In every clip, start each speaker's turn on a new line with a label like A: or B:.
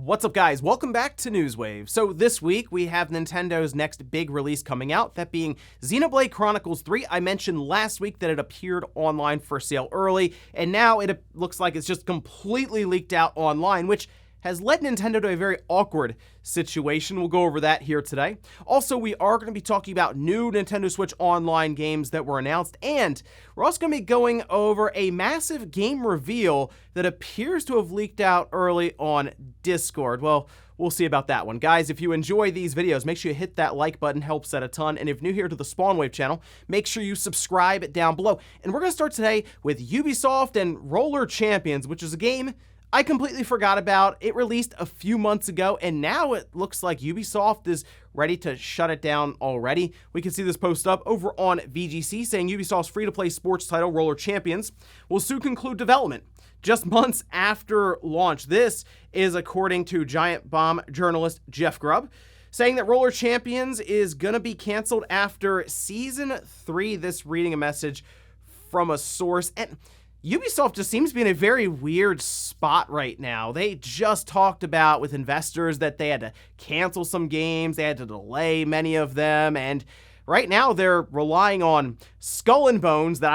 A: What's up, guys? Welcome back to Newswave. So this week we have Nintendo's next big release coming out, that being Xenoblade Chronicles 3. I mentioned last week that it appeared online for sale early, and now it looks like it's just completely leaked out online, which has led Nintendo to a very awkward situation. We'll go over that here today. Also, we are going to be talking about new Nintendo Switch Online games that were announced, and we're also going to be going over a massive game reveal that appears to have leaked out early on Discord. Well, we'll see about that one. Guys, if you enjoy these videos, make sure you hit that like button, helps out a ton. And if you're new here to the Spawnwave channel, make sure you subscribe down below. And we're going to start today with Ubisoft and Roller Champions, which is a game I completely forgot about. It released a few months ago, and now it looks like Ubisoft is ready to shut it down already. We can see this post up over on VGC saying Ubisoft's free-to-play sports title, Roller Champions, will soon conclude development just months after launch. This is according to Giant Bomb journalist Jeff Grubb, saying that Roller Champions is going to be canceled after Season 3. This reading a message from a source. And Ubisoft just seems to be in a very weird spot right now. They just talked about with investors that they had to cancel some games, they had to delay many of them, and right now they're relying on Skull and Bones that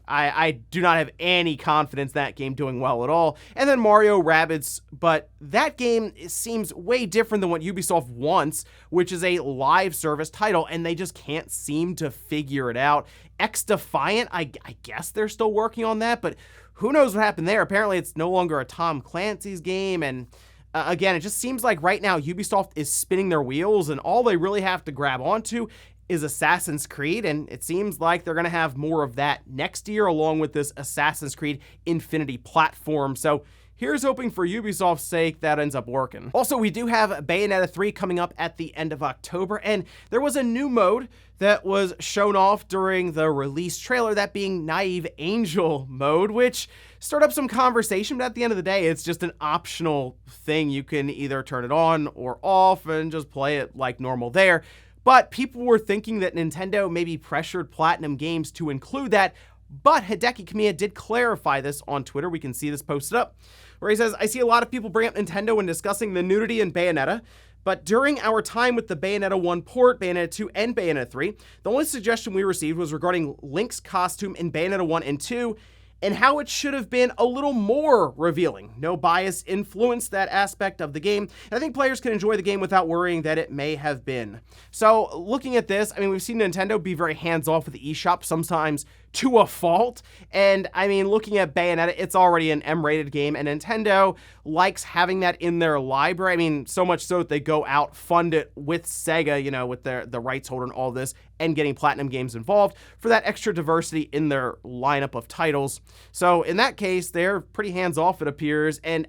A: I do not have any confidence that game doing well at all. And then Mario Rabbids, but that game seems way different than what Ubisoft wants, which is a live service title, and they just can't seem to figure it out. X-Defiant, I guess they're still working on that, but who knows what happened there. Apparently it's no longer a Tom Clancy's game, and again, it just seems like right now Ubisoft is spinning their wheels, and all they really have to grab onto is Assassin's Creed, and it seems like they're going to have more of that next year along with this Assassin's Creed Infinity platform. So here's hoping for Ubisoft's sake that ends up working. Also, we do have Bayonetta 3 coming up at the end of October, and there was a new mode that was shown off during the release trailer, that being Naive Angel mode, which stirred up some conversation, but at the end of the day, it's just an optional thing. You can either turn it on or off and just play it like normal there. But people were thinking that Nintendo maybe pressured Platinum Games to include that, but Hideki Kamiya did clarify this on Twitter. We can see this posted up, where he says, "I see a lot of people bring up Nintendo when discussing the nudity in Bayonetta, but during our time with the Bayonetta 1 port, Bayonetta 2, and Bayonetta 3, the only suggestion we received was regarding Link's costume in Bayonetta 1 and 2, and how it should have been a little more revealing. No bias influenced that aspect of the game, and I think players can enjoy the game without worrying that it may have been." So looking at this, I mean, we've seen Nintendo be very hands-off with the eShop, sometimes to a fault, and I mean, looking at Bayonetta, it's already an M-rated game, and Nintendo likes having that in their library. I mean, so much so that they go out, fund it with Sega, you know, with the rights holder and all this, and getting Platinum Games involved for that extra diversity in their lineup of titles. So in that case, they're pretty hands-off, it appears, and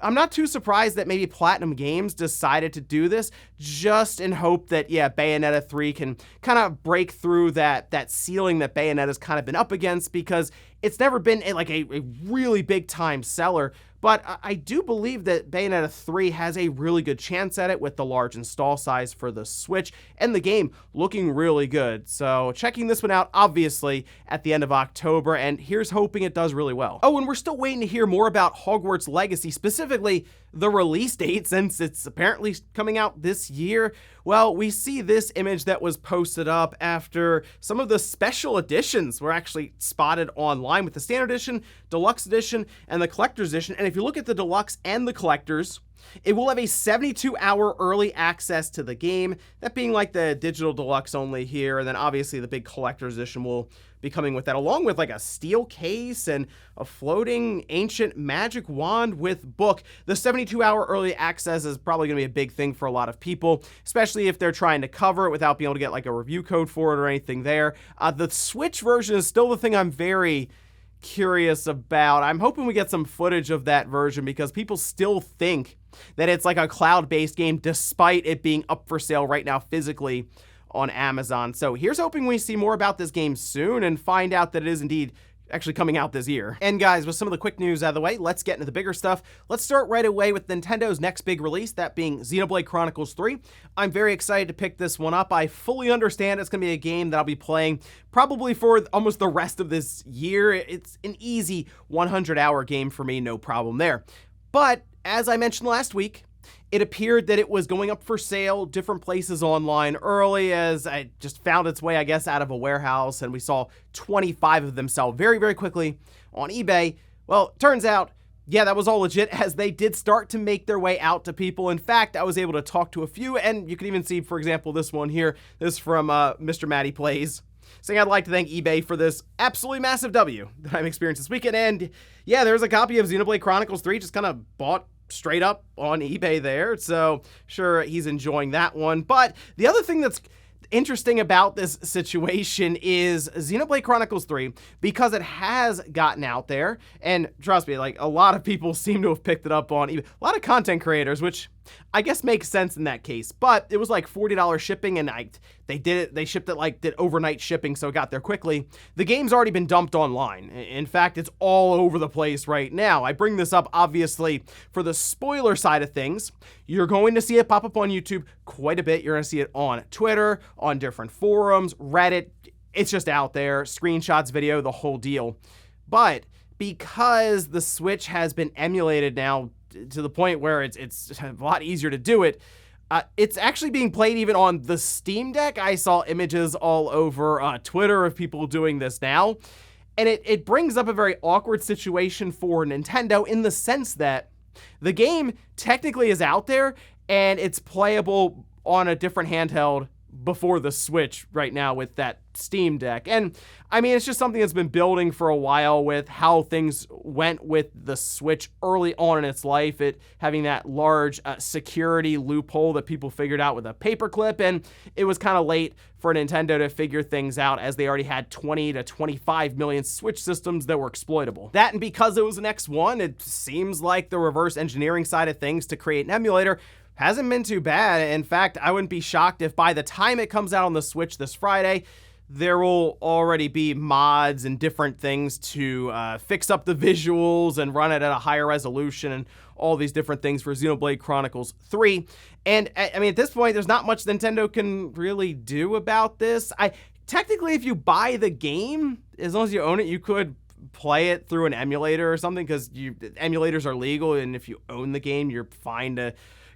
A: I'm not too surprised that maybe Platinum Games decided to do this just in hope that, yeah, Bayonetta 3 can kind of break through that ceiling that Bayonetta's kind of been up against, because it's never been like a really big time seller. But I do believe that Bayonetta 3 has a really good chance at it with the large install size for the Switch and the game looking really good. So checking this one out, obviously, at the end of October, and here's hoping it does really well. Oh, and we're still waiting to hear more about Hogwarts Legacy, specifically the release date, since it's apparently coming out this year. Well, we see this image that was posted up after some of the special editions were actually spotted online, with the Standard Edition, Deluxe Edition, and the Collector's Edition. And if you look at the Deluxe and the Collector's, it will have a 72-hour early access to the game, that being like the digital deluxe only here, and then obviously the big collector's edition will be coming with that, along with like a steel case and a floating ancient magic wand with book. The 72-hour early access is probably going to be a big thing for a lot of people, especially if they're trying to cover it without being able to get like a review code for it or anything there. The Switch version is still the thing I'm very curious about. I'm hoping we get some footage of that version, because people still think that it's like a cloud-based game despite it being up for sale right now physically on Amazon. So here's hoping we see more about this game soon and find out that it is indeed actually coming out this year. And guys, with some of the quick news out of the way, let's get into the bigger stuff. Let's start right away with Nintendo's next big release, that being Xenoblade Chronicles 3. I'm very excited to pick this one up. I fully understand it's going to be a game that I'll be playing probably for almost the rest of this year. It's an easy 100-hour game for me, no problem there. But as I mentioned last week, it appeared that it was going up for sale different places online early, as I just found its way, I guess, out of a warehouse, and we saw 25 of them sell very, very quickly on eBay. Well, turns out, yeah, that was all legit, as they did start to make their way out to people. In fact, I was able to talk to a few, and you can even see, for example, this one here. This is from Mr. Matty Plays, saying, "I'd like to thank eBay for this absolutely massive W that I'm experiencing this weekend." And yeah, there's a copy of Xenoblade Chronicles 3 just kind of bought straight up on eBay there. So sure, he's enjoying that one. But the other thing that's interesting about this situation is Xenoblade Chronicles 3, because it has gotten out there, and trust me, like, a lot of people seem to have picked it up on eBay. A lot of content creators, which I guess makes sense in that case, but it was like $40 shipping, and they shipped it did overnight shipping, so it got there quickly. The game's already been dumped online. In fact, it's all over the place right now. I bring this up, obviously, for the spoiler side of things. You're going to see it pop up on YouTube quite a bit. You're going to see it on Twitter, on different forums, Reddit. It's just out there, screenshots, video, the whole deal. But because the Switch has been emulated now to the point where it's a lot easier to do it, it's actually being played even on the Steam Deck. I saw images all over Twitter of people doing this now. And it brings up a very awkward situation for Nintendo, in the sense that the game technically is out there and it's playable on a different handheld before the Switch right now with that Steam Deck. And I mean, it's just something that's been building for a while with how things went with the Switch early on in its life, it having that large security loophole that people figured out with a paperclip. And it was kind of late for Nintendo to figure things out, as they already had 20 to 25 million Switch systems that were exploitable. That, and because it was an X1, it seems like the reverse engineering side of things to create an emulator hasn't been too bad. In fact, I wouldn't be shocked if by the time it comes out on the Switch this Friday, there will already be mods and different things to fix up the visuals and run it at a higher resolution and all these different things for Xenoblade Chronicles 3. And I mean, at this point, there's not much Nintendo can really do about this. Technically, if you buy the game, as long as you own it, you could play it through an emulator or something, because emulators are legal, and if you own the game, you're fine to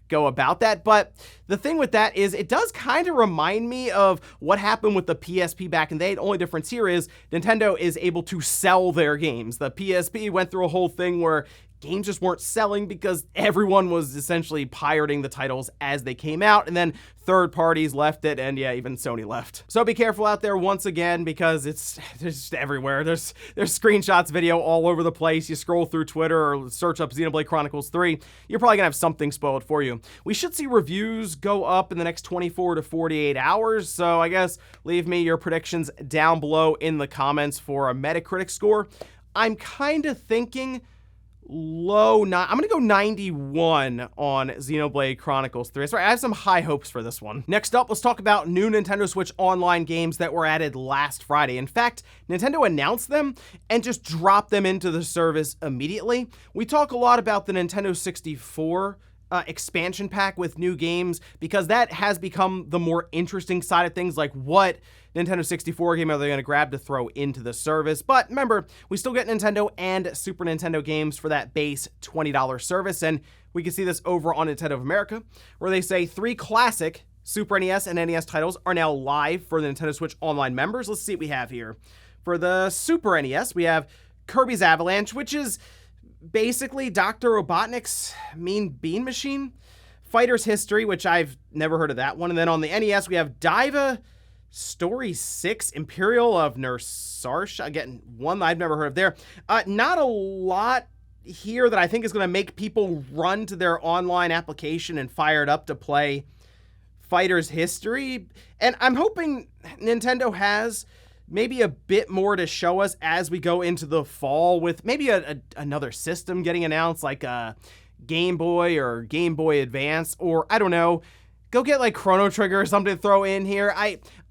A: go about that. But the thing with that is, it does kind of remind me of what happened with the PSP back in the day. The only difference here is Nintendo is able to sell their games. The PSP went through a whole thing where games just weren't selling because everyone was essentially pirating the titles as they came out, and then third parties left it, and yeah, even Sony left. So be careful out there once again, because it's just everywhere. There's screenshots, video all over the place. You scroll through Twitter or search up Xenoblade Chronicles 3, you're probably gonna have something spoiled for you. We should see reviews go up in the next 24 to 48 hours, so I guess leave me your predictions down below in the comments for a Metacritic score. I'm kind of thinking I'm gonna go 91 on Xenoblade Chronicles 3. Sorry, I have some high hopes for this one. Next up, let's talk about new Nintendo Switch Online games that were added last Friday. In fact, Nintendo announced them and just dropped them into the service immediately. We talk a lot about the Nintendo 64 expansion pack with new games, because that has become the more interesting side of things, like what Nintendo 64 game are they going to grab to throw into the service. But remember, we still get Nintendo and Super Nintendo games for that base $20 service, and we can see this over on Nintendo of America, where they say 3 classic Super NES and NES titles are now live for the Nintendo Switch Online members. Let's see what we have here. For the Super NES, we have Kirby's Avalanche, which is basically Dr. Robotnik's Mean Bean Machine. Fighter's History, which I've never heard of that one. And then on the NES, we have Diva Story 6, Imperial of Nursarsha. Again, one that I've never heard of there. Not a lot here that I think is going to make people run to their online application and fire it up to play Fighter's History. And I'm hoping Nintendo has maybe a bit more to show us as we go into the fall, with maybe another system getting announced, like a Game Boy or Game Boy Advance, or I don't know, go get like Chrono Trigger or something to throw in here.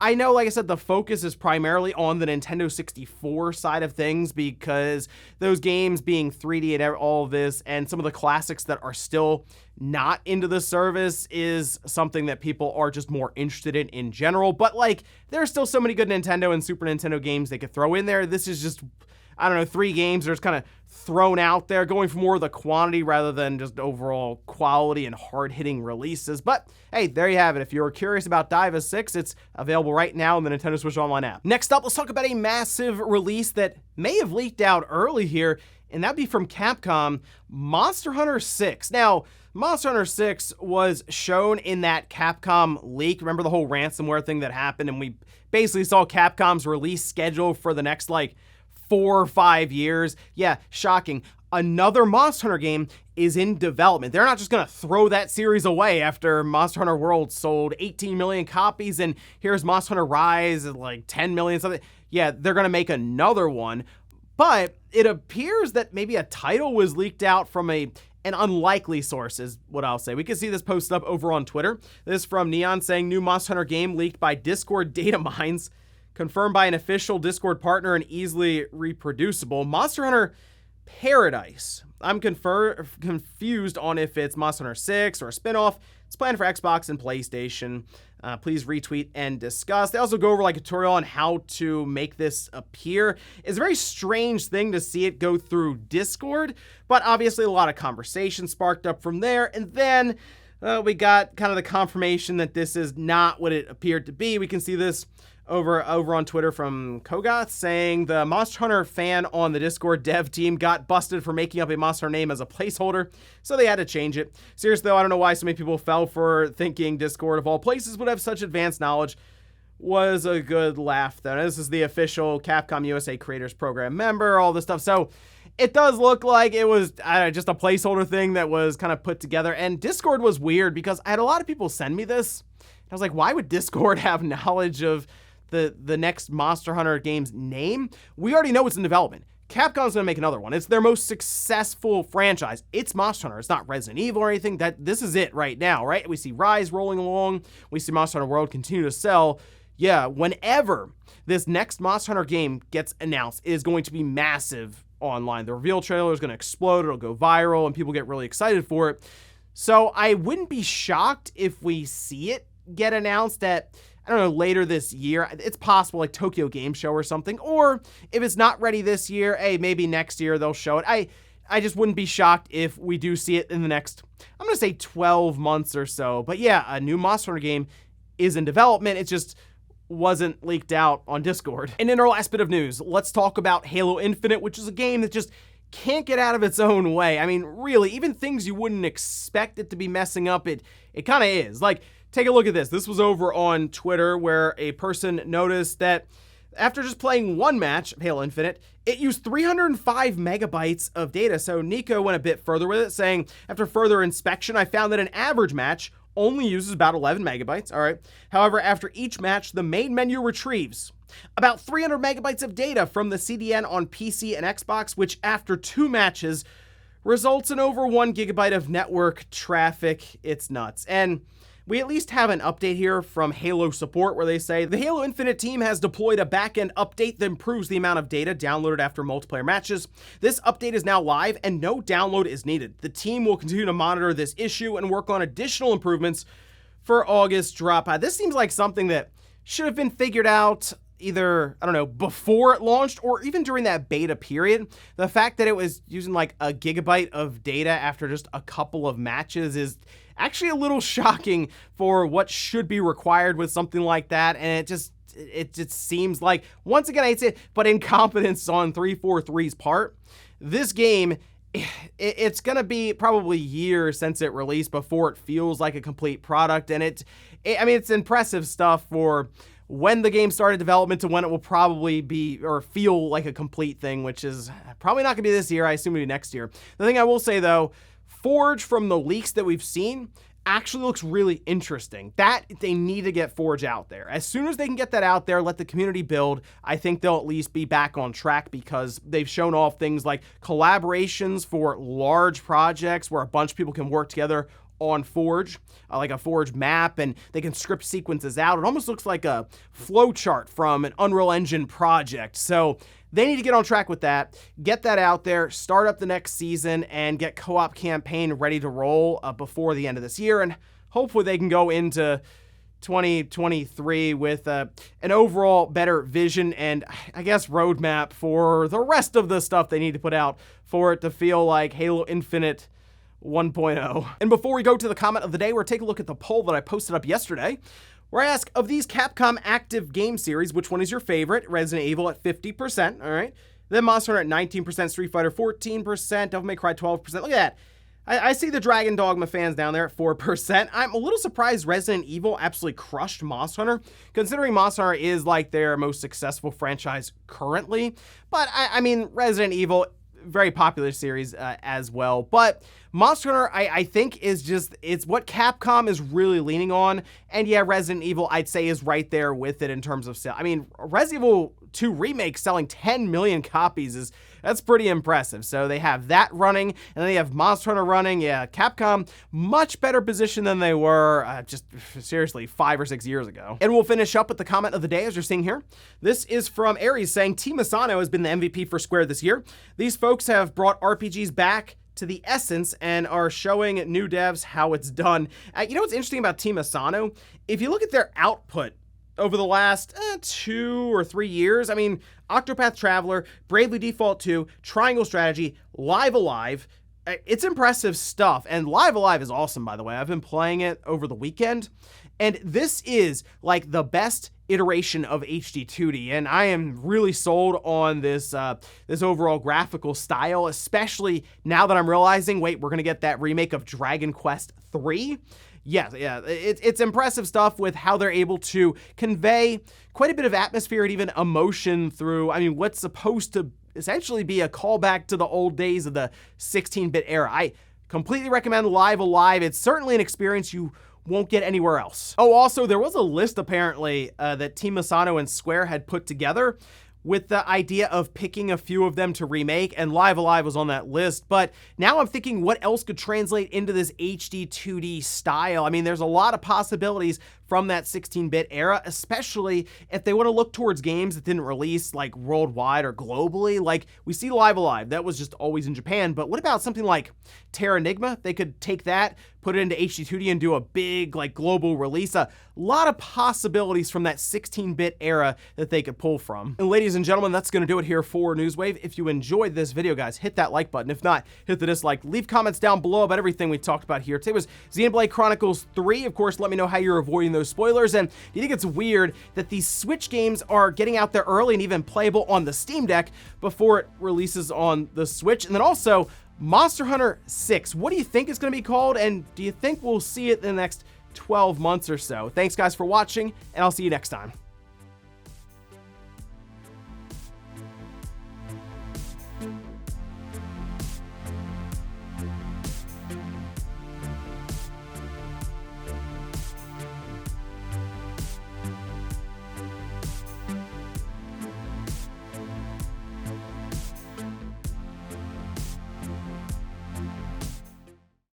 A: I know, like I said, the focus is primarily on the Nintendo 64 side of things, because those games being 3D and all of this, and some of the classics that are still not into the service, is something that people are just more interested in general. But like, there are still so many good Nintendo and Super Nintendo games they could throw in there. This is just I don't know, 3 games are just kind of thrown out there, going for more of the quantity rather than just overall quality and hard-hitting releases. But hey, there you have it. If you're curious about Diva 6, it's available right now in the Nintendo Switch Online app. Next up, let's talk about a massive release that may have leaked out early here, and that'd be from Capcom, Monster Hunter 6. Now, Monster Hunter 6 was shown in that Capcom leak. Remember the whole ransomware thing that happened, and we basically saw Capcom's release schedule for the next, 4 or 5 years. Yeah, shocking. Another Monster Hunter game is in development. They're not just going to throw that series away after Monster Hunter World sold 18 million copies, and here's Monster Hunter Rise at 10 million something. Yeah, they're going to make another one. But it appears that maybe a title was leaked out from an unlikely source is what I'll say. We can see this posted up over on Twitter. This is from Neon saying, new Monster Hunter game leaked by Discord data mines, confirmed by an official Discord partner and easily reproducible. Monster Hunter Paradise. I'm confused on if it's Monster Hunter 6 or a spinoff. It's planned for Xbox and PlayStation. Please retweet and discuss. They also go over a tutorial on how to make this appear. It's a very strange thing to see it go through Discord, but obviously a lot of conversation sparked up from there. And then we got kind of the confirmation that this is not what it appeared to be. We can see this over on Twitter from Kogoth saying the Monster Hunter fan on the Discord dev team got busted for making up a Monster Hunter name as a placeholder, so they had to change it. Seriously though, I don't know why so many people fell for thinking Discord of all places would have such advanced knowledge. Was a good laugh though. This is the official Capcom USA Creators Program member, all this stuff. So it does look like it was just a placeholder thing that was kind of put together. And Discord was weird because I had a lot of people send me this. I was like, why would Discord have knowledge of the next Monster Hunter game's name? We already know it's in development. Capcom's gonna make another one. It's their most successful franchise. It's Monster Hunter. It's not Resident Evil or anything. This is it right now, right? We see Rise rolling along. We see Monster Hunter World continue to sell. Yeah, whenever this next Monster Hunter game gets announced, it is going to be massive online. The reveal trailer is gonna explode. It'll go viral and people get really excited for it. So I wouldn't be shocked if we see it get announced at, I don't know, later this year. It's possible, Tokyo Game Show or something. Or if it's not ready this year, hey, maybe next year they'll show it. I just wouldn't be shocked if we do see it in the next, I'm going to say 12 months or so. But yeah, a new Monster Hunter game is in development. It just wasn't leaked out on Discord. And in our last bit of news, let's talk about Halo Infinite, which is a game that just can't get out of its own way. I mean, really, even things you wouldn't expect it to be messing up, it kind of is. Take a look at this. This was over on Twitter where a person noticed that after just playing one match of Halo Infinite, it used 305 megabytes of data. So Nico went a bit further with it, saying, after further inspection, I found that an average match only uses about 11 megabytes. All right. However, after each match, the main menu retrieves about 300 megabytes of data from the CDN on PC and Xbox, which after 2 matches results in over 1 gigabyte of network traffic. It's nuts. And we at least have an update here from Halo support where they say, the Halo Infinite team has deployed a backend update that improves the amount of data downloaded after multiplayer matches. This update is now live and no download is needed. The team will continue to monitor this issue and work on additional improvements for August drop. This seems like something that should have been figured out either, I don't know, before it launched or even during that beta period. The fact that it was using a gigabyte of data after just a couple of matches is actually a little shocking for what should be required with something like that. And it just seems like, once again, I'd say, but incompetence on 343's part. This game, it's going to be probably years since it released before it feels like a complete product. And it's impressive stuff for when the game started development to when it will probably be or feel like a complete thing, which is probably not going to be this year. I assume it'll be next year. The thing I will say, though, Forge, from the leaks that we've seen, actually looks really interesting. That they need to get Forge out there. As soon as they can get that out there, let the community build, I think they'll at least be back on track because they've shown off things like collaborations for large projects where a bunch of people can work together on Forge, like a Forge map, and they can script sequences out. It almost looks like a flowchart from an Unreal Engine project. So they need to get on track with that, get that out there, start up the next season, and get co-op campaign ready to roll before the end of this year. And hopefully they can go into 2023 with an overall better vision and, I guess, roadmap for the rest of the stuff they need to put out for it to feel like Halo Infinite 1.0. And before we go to the comment of the day, we're taking a look at the poll that I posted up yesterday, where I ask, of these Capcom active game series, which one is your favorite? Resident Evil at 50%, all right? Then Monster Hunter at 19%, Street Fighter 14%, Devil May Cry 12%. Look at that. I see the Dragon Dogma fans down there at 4%. I'm a little surprised Resident Evil absolutely crushed Monster Hunter, considering Monster Hunter is like their most successful franchise currently. But I mean, Resident Evil, very popular series as well. But Monster Hunter, I think, is just, it's what Capcom is really leaning on. And yeah, Resident Evil, I'd say, is right there with it in terms of sale. I mean, Resident Evil 2 Remake selling 10 million copies that's pretty impressive. So they have that running, and then they have Monster Hunter running. Yeah, Capcom, much better position than they were just seriously 5 or 6 years ago. And we'll finish up with the comment of the day, as you're seeing here. This is from Aries saying, Team Asano has been the MVP for Square this year. These folks have brought RPGs back to the essence and are showing new devs how it's done. You know what's interesting about Team Asano? If you look at their output over the last 2 or 3 years, I mean, Octopath Traveler, Bravely Default 2, Triangle Strategy, Live Alive, it's impressive stuff. And Live Alive is awesome, by the way. I've been playing it over the weekend, and this is like the best iteration of HD 2D, and I am really sold on this this overall graphical style, especially now that I'm realizing, wait, we're gonna get that remake of Dragon Quest 3. Yeah, it's impressive stuff with how they're able to convey quite a bit of atmosphere and even emotion through, I mean, what's supposed to essentially be a callback to the old days of the 16-bit era. I completely recommend Live Alive. It's certainly an experience you won't get anywhere else. Oh, also, there was a list apparently that Team Asano and Square had put together with the idea of picking a few of them to remake, and Live Alive was on that list. But now I'm thinking, what else could translate into this HD 2D style? I mean, there's a lot of possibilities from that 16-bit era, especially if they want to look towards games that didn't release like worldwide or globally. Like we see Live Alive, that was just always in Japan, but what about something like Terranigma? They could take that, put it into HD 2D and do a big like global release. A lot of possibilities from that 16-bit era that they could pull from. And ladies and gentlemen, that's going to do it here for Newswave. If you enjoyed this video, guys, hit that like button. If not, hit the dislike. Leave comments down below about everything we talked about here. Today was Xenoblade Chronicles 3. Of course, let me know how you're avoiding those spoilers, and do you think it's weird that these Switch games are getting out there early and even playable on the Steam Deck before it releases on the Switch? And then also, Monster Hunter 6, what do you think it's going to be called, and do you think we'll see it in the next 12 months or so? Thanks guys for watching, and I'll see you next time.